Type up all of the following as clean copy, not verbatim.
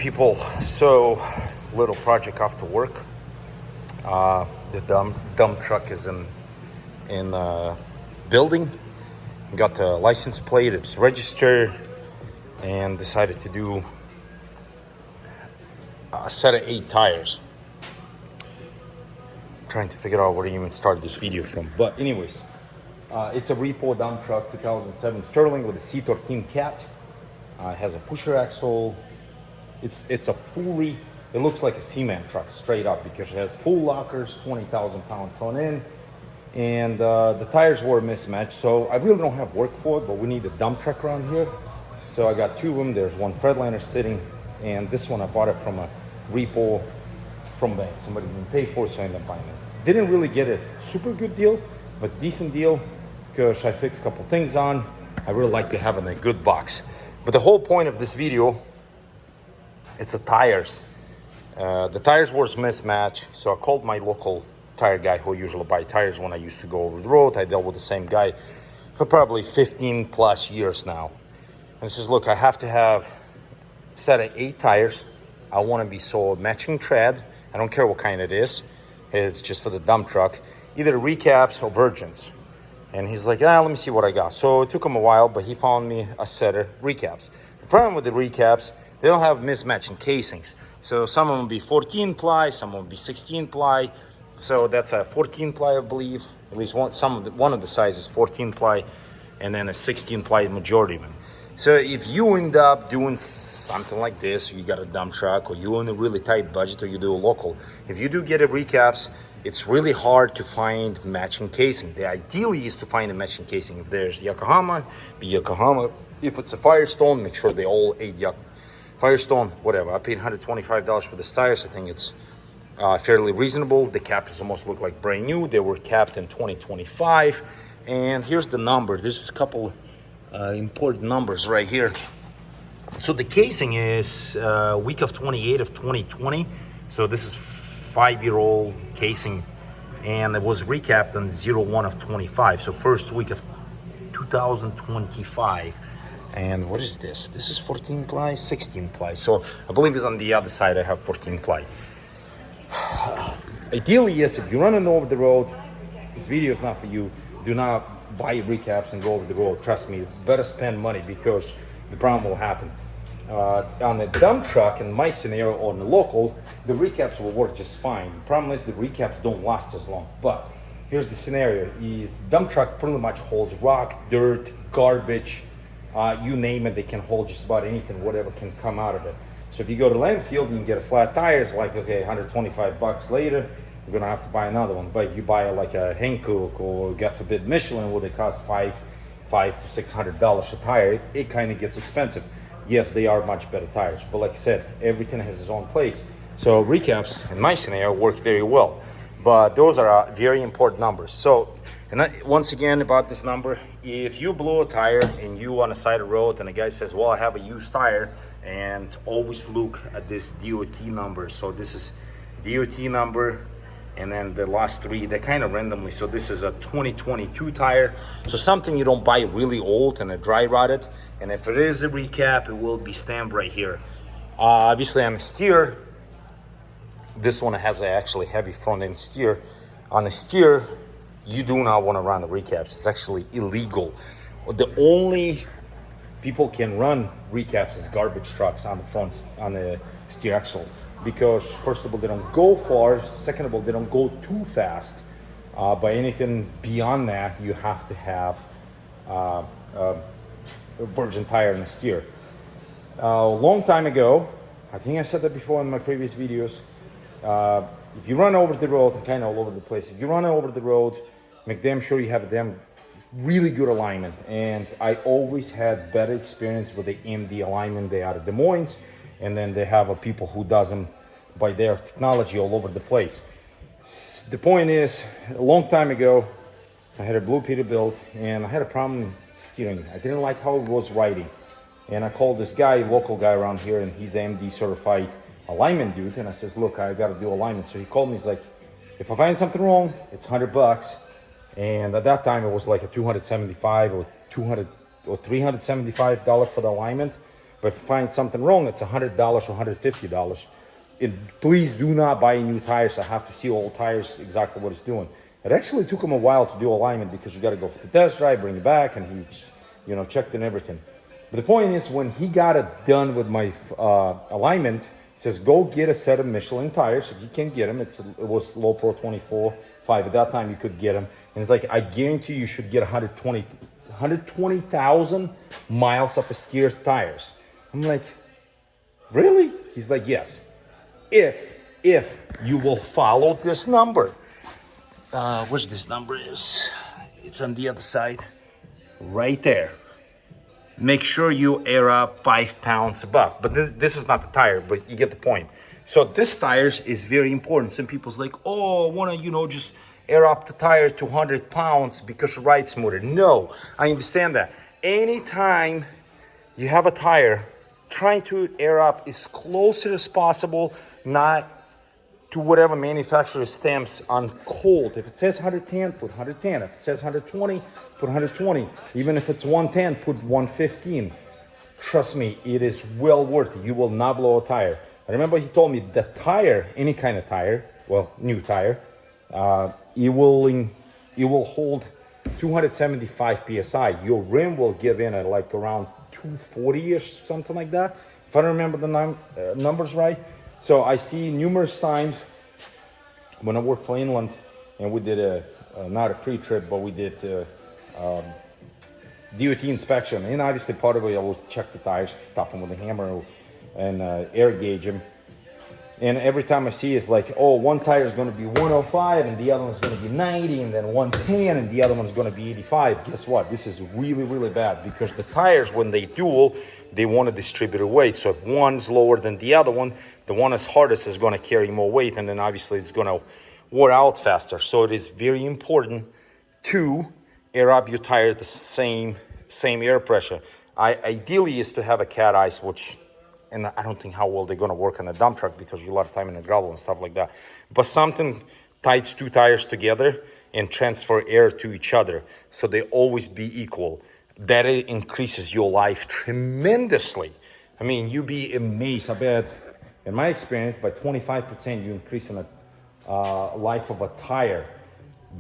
People, so little project off to work. The dump truck is in building. Got the license plate. It's registered, and decided to do a set of 8 tires. Trying to figure out where to even start this video from. But anyways, it's a repo dump truck, 2007 Sterling with a C13 cat. It has a pusher axle. It's a fully, it looks like a cement truck straight up because it has full lockers, 20,000 pound front end, and the tires were mismatched. So I really don't have work for it, but we need a dump truck around here. So I got 2 of them. There's one Fredliner sitting, and this one I bought it from a repo from bank. Somebody didn't pay for it, so I ended up buying it. Didn't really get a super good deal, but it's a decent deal because I fixed a couple things on. I really like to have it in a good box. But the whole point of this video, it's the tires. The tires were mismatched, so I called my local tire guy who usually buy tires when I used to go over the road. I dealt with the same guy for probably 15 plus years now. And he says, look, I have to have a set of 8 tires. I want to be sold matching tread. I don't care what kind it is. It's just for the dump truck. Either recaps or virgins. And he's like, let me see what I got. So it took him a while, but he found me a set of recaps. The problem with the recaps, they don't have mismatching casings. So some of them will be 14 ply, some will be 16 ply. So that's a 14 ply, I believe. At least one of the sizes 14 ply, and then a 16 ply majority of them. So if you end up doing something like this, you got a dump truck, or you're in a really tight budget, or you do a local, if you do get a recaps, it's really hard to find matching casing. The ideally is to find a matching casing. If there's Yokohama, be Yokohama. If it's a Firestone, make sure they all 8 Firestone, whatever. I paid $125 for the tires. I think it's fairly reasonable. The caps almost look like brand new. They were capped in 2025. And here's the number. This is a couple important numbers right here. So the casing is week of 28 of 2020. So this is 5-year-old casing, and it was recapped on 01 of 25. So first week of 2025. And what is this? This is 14 ply, 16 ply. So I believe it's on the other side. I have 14 ply. Ideally, yes, if you're running over the road, this video is not for you. Do not buy recaps and go over the road. Trust me, better spend money because the problem will happen. On the dump truck, in my scenario, or in the local, the recaps will work just fine. The problem is the recaps don't last as long. But here's the scenario. If dump truck pretty much holds rock, dirt, garbage, you name it, they can hold just about anything, whatever can come out of it. So if you go to Landfield and you get a flat tire, it's like, okay, $125 later, you're gonna have to buy another one. But if you buy like a Hankook or God forbid Michelin, where they cost $500 to $600 a tire, it kind of gets expensive. Yes, they are much better tires, but like I said, everything has its own place. So recaps, in my scenario, work very well. But those are very important numbers. So, and once again about this number, if you blow a tire and you on the side of the road and the guy says, well, I have a used tire, and always look at this DOT number. So this is DOT number, and then the last 3, they're kind of randomly. So this is a 2022 tire. So something you don't buy really old and a dry rotted. And if it is a recap, it will be stamped right here. Obviously on the steer, this one has actually heavy front end steer. On the steer, you do not want to run the recaps. It's actually illegal. The only people can run recaps is garbage trucks on the front, on the steer axle. Because first of all, they don't go far. Second of all, they don't go too fast. By anything beyond that, you have to have a virgin tire in the steer. A long time ago, I think I said that before in my previous videos, if you run over the road, and kind of all over the place, if you run over the road, make damn sure you have a damn really good alignment. And I always had better experience with the MD alignment. They are Des Moines, and then they have a people who does them by their technology all over the place. The point is, a long time ago, I had a Blue Peterbilt, and I had a problem steering. I didn't like how it was riding. And I called this guy, local guy around here, and he's an MD certified alignment dude. And I says, look, I got to do alignment. So he called me, he's like, if I find something wrong, it's $100. And at that time, it was like a $275 or $375 for the alignment. But if you find something wrong, it's $100 or $150. Please do not buy new tires. I have to see all tires exactly what it's doing. It actually took him a while to do alignment because you got to go for the test drive, bring it back, and he, checked and everything. But the point is, when he got it done with my alignment, he says, go get a set of Michelin tires. If you can get them, it was Low Pro 24.5. At that time, you could get them. And it's like, I guarantee you should get 120,000 miles of steer tires. I'm like, really? He's like, yes. If you will follow this number. Where's this number is? It's on the other side. Right there. Make sure you air up 5 pounds above. But this is not the tire, but you get the point. So this tires is very important. Some people's like, oh, I want to, just air up the tire to 100 pounds because you ride smoother. No, I understand that. Anytime you have a tire, trying to air up as closer as possible, not to whatever manufacturer stamps on cold. If it says 110, put 110. If it says 120, put 120. Even if it's 110, put 115. Trust me, it is well worth it. You will not blow a tire. I remember he told me the tire, any kind of tire, well, new tire, it will hold 275 psi. Your rim will give in at like around 240-ish, something like that, if I remember the numbers right. So I see numerous times when I worked for Inland, and we did not a pre-trip, but we did DOT inspection. And obviously part of it, I will check the tires, top them with a hammer and air gauge them. And every time I see it's like, oh, one tire is going to be 105 and the other one's going to be 90, and then 110 and the other one's going to be 85. Guess what? This is really, really bad, because the tires, when they dual, they want to distribute weight. So if one's lower than the other one, the one that's hardest is going to carry more weight, and then obviously it's going to wear out faster. So it is very important to air up your tire at the same air pressure. Ideally is to have a cat eyes, and I don't think how well they're going to work on a dump truck because you a lot of time in the gravel and stuff like that. But something ties 2 tires together and transfer air to each other so they always be equal. That increases your life tremendously. I mean, you'd be amazed. I bet, in my experience, by 25% you increase in the life of a tire,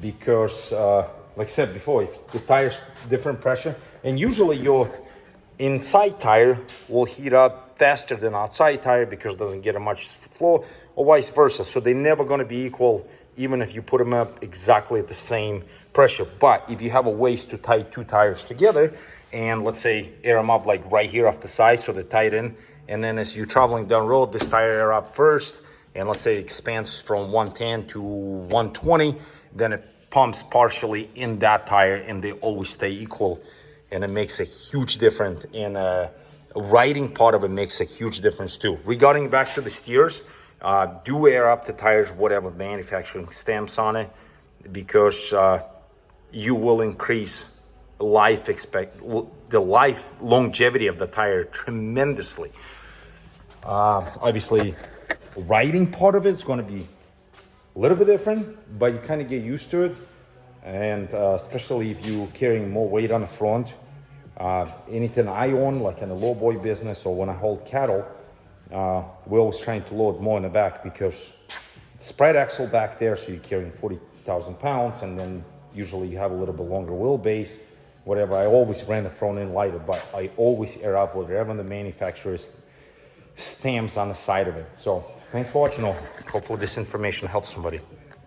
because, like I said before, if the tire's different pressure, and usually your inside tire will heat up faster than outside tire because it doesn't get as much flow, or vice versa. So they're never going to be equal, even if you put them up exactly at the same pressure. But if you have a ways to tie 2 tires together, and let's say air them up like right here off the side so they're tied in, and then as you're traveling down road, this tire air up first, and let's say it expands from 110 to 120, then it pumps partially in that tire, and they always stay equal. And it makes a huge difference. And riding part of it makes a huge difference too. Regarding back to the steers, do air up the tires, whatever manufacturing stamps on it, because you will increase the life longevity of the tire tremendously. Obviously, riding part of it is going to be a little bit different, but you kind of get used to it. And especially if you're carrying more weight on the front. Anything I own, like in a low boy business or when I hold cattle, we're always trying to load more in the back, because it's spread axle back there, so you're carrying 40,000 pounds, and then usually you have a little bit longer wheelbase, whatever. I always ran the front end lighter, but I always air up whatever the manufacturer's stamps on the side of it. So thanks for watching. Hopefully this information helps somebody.